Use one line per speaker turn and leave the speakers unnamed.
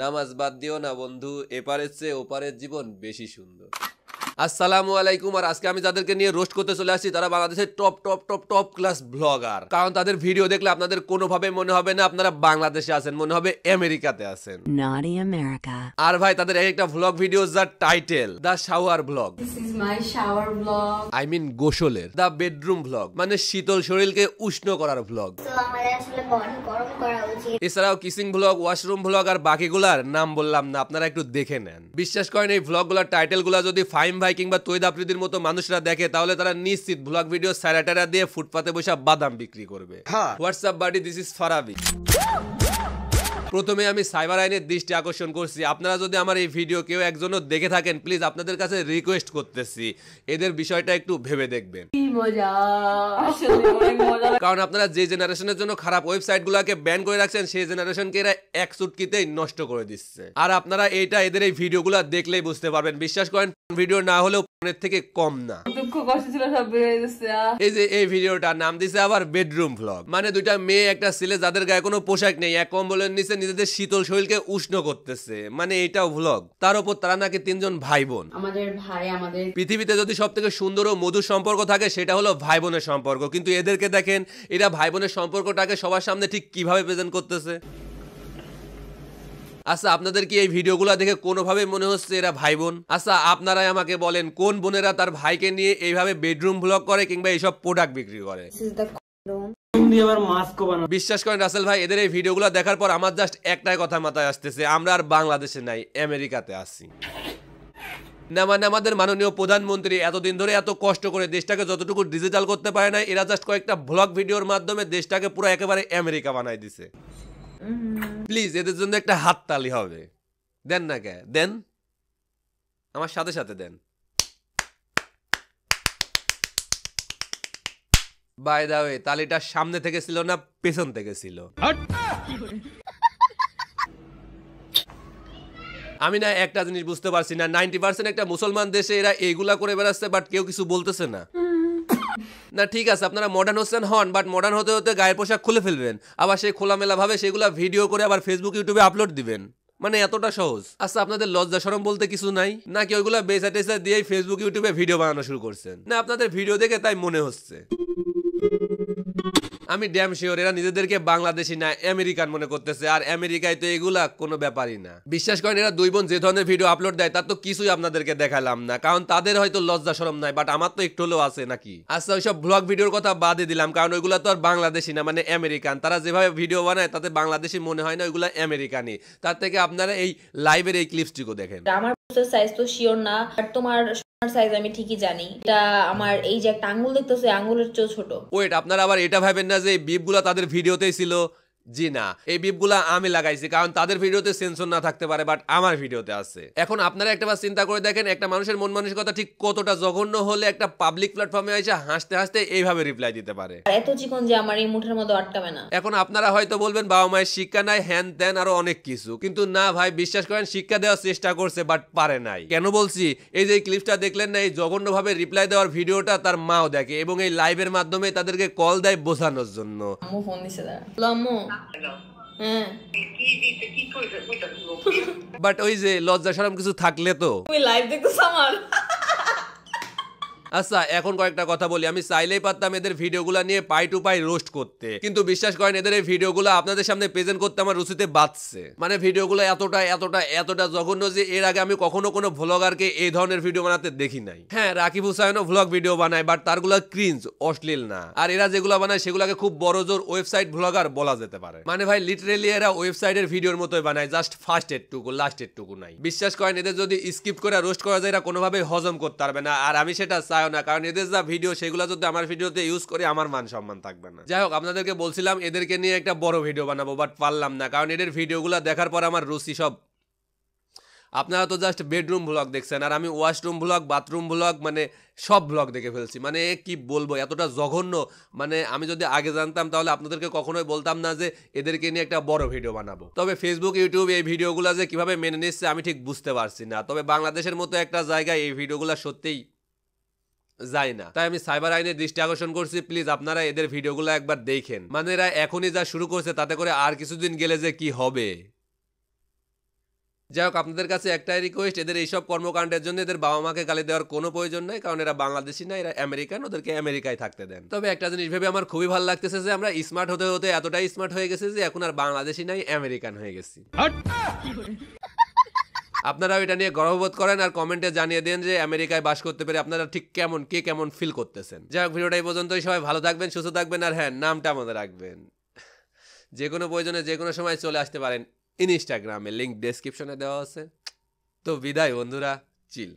নামাজ বাদ দিও না বন্ধু, এপারের চেয়ে ওপারের জীবন বেশি সুন্দর। আসসালামু আলাইকুম। আর আজকে আমি যাদেরকে নিয়ে রোস্ট করতে চলে আসছি তারা বাংলাদেশের টপ ক্লাস ব্লগার। কারণ তাদের ভিডিও দেখলে আপনাদের কোনোভাবে মনে হবে না আপনারা বাংলাদেশে আছেন, মনে হবে আমেরিকাতে আছেন।
Naughty America.
আর ভাই তাদের একটা ভ্লগ ভিডিও যার title the shower vlog,
This is my shower vlog.
I mean গোসলের। দ্য বেডরুম ভ্লগ মানে শীতল শরীরকে উষ্ণ করার ভ্লগ।
তো আমাদের আসলে বডি গরম করা উচিত।
এছাড়াও কিসিং ভ্লগ, ওয়াশরুম ভ্লগ আর বাকিগুলার নাম বললাম না, আপনারা একটু দেখে নেন। বিশ্বাস করেন এই ভ্লগগুলোর টাইটেলগুলো যদি ফাইম ভাই কিংবা তৈদ আফ্রিদির মতো মানুষরা দেখে তাহলে তারা নিশ্চিত ভ্লগ ভিডিও স্যারাটারা দিয়ে ফুটপাতে বসে বাদাম বিক্রি করবে। WhatsApp buddy, this is Farabi. প্রথমে আমি সাইবার আইনের দৃষ্টি আকর্ষণ করছি। আপনারা যদি আমার এই ভিডিও কেউ একজনও দেখে থাকেন, প্লিজ আপনাদের কাছে রিকোয়েস্ট করতেছি এদের বিষয়টা একটু ভেবে দেখবেন।
কি মজা, আসলে অনেক মজা।
কারণ আপনারা যে জেনারেশনের জন্য খারাপ ওয়েবসাইটগুলোকে ব্যান করে রাখছেন সেই জেনারেশনকে এরা এক চুটকিতেই নষ্ট করে দিচ্ছে। আর আপনারা এইটা এদের এই ভিডিওগুলো দেখলেই বুঝতে পারবেন। বিশ্বাস করেন ভিডিও না হলেও ফোনের থেকে কম না।
দুঃখ কষ্ট ছিল সব বেড়ে যাচ্ছে।
এই যে এই ভিডিওটার নাম দিছে আবার বেডরুম ভ্লগ, মানে দুইটা মেয়ে একটা ছেলে যাদের গায়ে কোনো পোশাক নেই এক কম্বলের নিচে নিজেদের শীতল শরীরকে উষ্ণ করতেছে, মানে এইটাও ভ্লগ। তার উপর তারা নাকি তিনজন ভাই বোন।
আমাদের ভাই, আমাদের
পৃথিবীতে যদি সব থেকে সুন্দর ও মধুর সম্পর্ক থাকে সেটা হলো ভাই বোনের সম্পর্ক, কিন্তু এদেরকে দেখেন এরা ভাই বোনের সম্পর্কটাকে সবার সামনে ঠিক কিভাবে প্রেজেন্ট করতেছে। আচ্ছা আপনাদের কি এই ভিডিওগুলো দেখে কোনোভাবে মনে হচ্ছে এরা ভাই বোন? আচ্ছা আপনারাই আমাকে বলেন কোন বোনেরা তার ভাইকে নিয়ে এইভাবে বেডরুম ভ্লগ করে কিংবা এইসব প্রোডাক্ট বিক্রি করে। বিশ্বাস করেন রাসেল ভাই, এদের এই ভিডিওগুলো দেখার পর আমার জাস্ট একটাই কথা মাথায় আসতেছে, আমরা আর বাংলাদেশে নাই, আমেরিকাতে আছি। না মানে আমাদের মাননীয় প্রধানমন্ত্রী এতদিন ধরে এত কষ্ট করে দেশটাকে যতটুকু ডিজিটাল করতে পারে না, এরা জাস্ট কয়েকটা ভ্লগ ভিডিওর মাধ্যমে দেশটাকে পুরো একেবারে আমেরিকা বানাই দিছে। প্লিজ এদের জন্য একটা হাততালি হবে। দেন না কে দেন, আমার সাথে সাথে দেন। বাই দা ওয়ে তালিটা সামনে থেকে ছিল না পেছন থেকে ছিল? আমি না একটা জিনিস বুঝতে পারছি না, 90% একটা মুসলমান দেশে এরা এইগুলা করে বেড়াচ্ছে বাট কেউ কিছু বলতেছে না। না ঠিক আছে আপনারা মডার্ন হচ্ছেন হন, বাট মডার্ন হতে হতে গায়ের পোশাক খুলে ফেলবেন, আবার সেই খোলামেলা ভাবে সেগুলা ভিডিও করে আবার ফেসবুক ইউটিউবে আপলোড দিবেন, মানে এতটা সহজ? আচ্ছা আপনাদের লজ্জা শরম বলতে কিছু নাই নাকি? ওইগুলা বেসা টেসা দিয়েই ফেসবুক ইউটিউবে ভিডিও বানানো শুরু করছেন? না আপনাদের ভিডিও দেখে তাই মনে হচ্ছে। আমি ড্যাম শিওর এরা নিজেদেরকে বাংলাদেশি না আমেরিকান মনে করতেছে, আর আমেরিকায় তো এগুলা কোনো ব্যাপারই না। বিশ্বাস করেন এরা দুই বোন যে ধরনের ভিডিও আপলোড দেয় তার তো কিছুই আপনাদেরকে দেখালাম না, কারণ তাদের হয়তো লজ্জা শরম নাই, বাট আমার তো একটু হলেও আছে নাকি। আচ্ছা ওইসব ব্লগ ভিডিওর কথা বাদে দিলাম, কারণ ওইগুলা তো আর বাংলাদেশি না, মানে আমেরিকান। তারা যেভাবে ভিডিও বানায় তাতে বাংলাদেশি মনে হয় না, ওইগুলা আমেরিকানই। তার থেকে আপনারা এই লাইভের এই ক্লিপসটিকো দেখেন।
আমার সাইজ তো শিওর না, বাট তোমার সাইজ আমি ঠিকই জানি। এটা আমার এই যে একটা আঙ্গুল দেখতেছে আঙ্গুলের চেয়েও ছোট।
ওয়েট আপনারা আবার এটা ভাবেন না যে এই বিপগুলা তাদের ভিডিওতেই ছিল? জি না, এই বিপগুলা আমি লাগাইছি, কারণ তাদের ভিডিওতে সেন্সর না থাকতে পারে বাট আমার ভিডিওতে আছে। এখন আপনারা একটাবার চিন্তা করে দেখেন একটা মানুষের মন মানসিকতা ঠিক কতটা জঘন্য হলে একটা পাবলিক প্ল্যাটফর্মে এসে হাসতে হাসতে এইভাবে রিপ্লাই দিতে পারে।
আর এত চিকন যে আমার এই মুঠের মধ্যে আটকাবে না।
এখন আপনারা হয়তো বলবেন বাবা মায়ের শিক্ষা নাই, হ্যান ত্যান আরো অনেক কিছু, কিন্তু না ভাই বিশ্বাস করেন শিক্ষা দেওয়ার চেষ্টা করছে বাট পারে নাই। কেন বলছি? এই যে ক্লিপটা দেখলেন না, এই জঘন্য ভাবে রিপ্লাই দেওয়ার ভিডিওটা তার মাও দেখে এবং এই লাইভের মাধ্যমে তাদেরকে কল দেয় বোঝানোর জন্য।
আম্মু ফোন দিছে, আম্মু। হ্যাঁ
বাট ওই যে লজ্জা শরম কিছু থাকলে তো।
তুমি লাইভ দেখতেছ আমার?
আচ্ছা এখন কয়েকটা কথা বলি। আমি চাইলেই পারতাম এদের ভিডিওগুলো নিয়ে পাই টু পাই রোস্ট করতে, কিন্তু বিশ্বাস করেন এদের এই ভিডিওগুলো আপনাদের সামনে প্রেজেন্ট করতে আমার রুচিতে বাঁচছে। মানে ভিডিওগুলো এতটা জঘন্য যে এর আগে আমি কখনো কোনো ভ্লগারকে এই ধরনের ভিডিও বানাতে দেখি নাই। হ্যাঁ রাকিব হুসাইনও ভ্লগ ভিডিও বানায় বাট তারগুলো ক্রিঞ্জ, অশ্লীল না। আর এরা যেগুলো বানায় সেগুলোকে খুব বড় জোর ওয়েবসাইট ভ্লগার বলা যেতে পারে। মানে ভাই লিটারেলি এরা ওয়েবসাইটের ভিডিওর মতোই বানায়, জাস্ট ফার্স্ট এরটুকু লাস্ট এরটুকু নাই। বিশ্বাস করেন এদের যদি স্কিপ করে রোস্ট করা যায় এরা কোনোভাবে হজম করতে পারবে না, আর আমি সেটা চাই না, কারণ এদের যা ভিডিও সেগুলো যদি আমার ভিডিওতে ইউজ করে আমার মান সম্মান থাকবে না। যাই হোক আপনাদেরকে বলছিলাম এদেরকে নিয়ে একটা বড় ভিডিও বানাবো বাট পারলাম না, কারণ এদের ভিডিওগুলো দেখার পর আমার রুচি সব। আপনারা তো জাস্ট বেডরুম ভ্লগ দেখছেন আর আমি ওয়াশরুম ভ্লগ, বাথরুম ভ্লগ, মানে সব ভ্লগ দেখে ফেলছি। মানে কি বলবো এতটা জঘন্য, মানে আমি যদি আগে জানতাম তাহলে আপনাদেরকে কখনোই বলতাম না যে এদেরকে নিয়ে একটা বড় ভিডিও বানাবো। তবে ফেসবুক ইউটিউব এই ভিডিওগুলো যে কিভাবে মেনে নিচ্ছে আমি ঠিক বুঝতে পারছি না। তবে বাংলাদেশের মতো একটা জায়গায় এই ভিডিওগুলো সত্যিই যায় না, তাই আমি সাইবার আইনের দৃষ্টি আকর্ষণ করছি। প্লিজ আপনারা এদের ভিডিওগুলো একবার দেখেন। মানে এরা এখনই যা শুরু করছে তাতে করে আর কিছুদিন গেলে যে কি হবে। যাই হোক, আপনাদের কাছে একটাই রিকোয়েস্ট, এদের এইসব কর্মকাণ্ডের জন্য এদের বাবা মাকে গালি দেওয়ার কোনো প্রয়োজন নাই, কারণ এরা বাংলাদেশি না, এরা আমেরিকান, ওদেরকে আমেরিকায় থাকতে দেন। তবে একটা জিনিস ভেবে আমার খুবই ভালো লাগতেছে যে আমরা স্মার্ট হতে হতে এতটাই স্মার্ট হয়ে গেছি যে এখন আর বাংলাদেশি নাই, আমেরিকান হয়ে গেছি। আপনারাও এটা নিয়ে গর্ববোধ করেন আর কমেন্টে জানিয়ে দেন যে আমেরিকায় বাস করতে পেরে আপনারা ঠিক কেমন ফিল করতেছেন। যাই হোক, ভিডিওটা এই পর্যন্তই। সবাই ভালো থাকবেন, সুস্থ থাকবেন, আর হ্যাঁ, নামটা মনে রাখবেন। যে কোনো প্রয়োজনে যে কোনো সময় চলে আসতে পারেন ইনস্টাগ্রামে, লিঙ্ক ডেসক্রিপশনে দেওয়া আছে। তো বিদায় বন্ধুরা, চিল।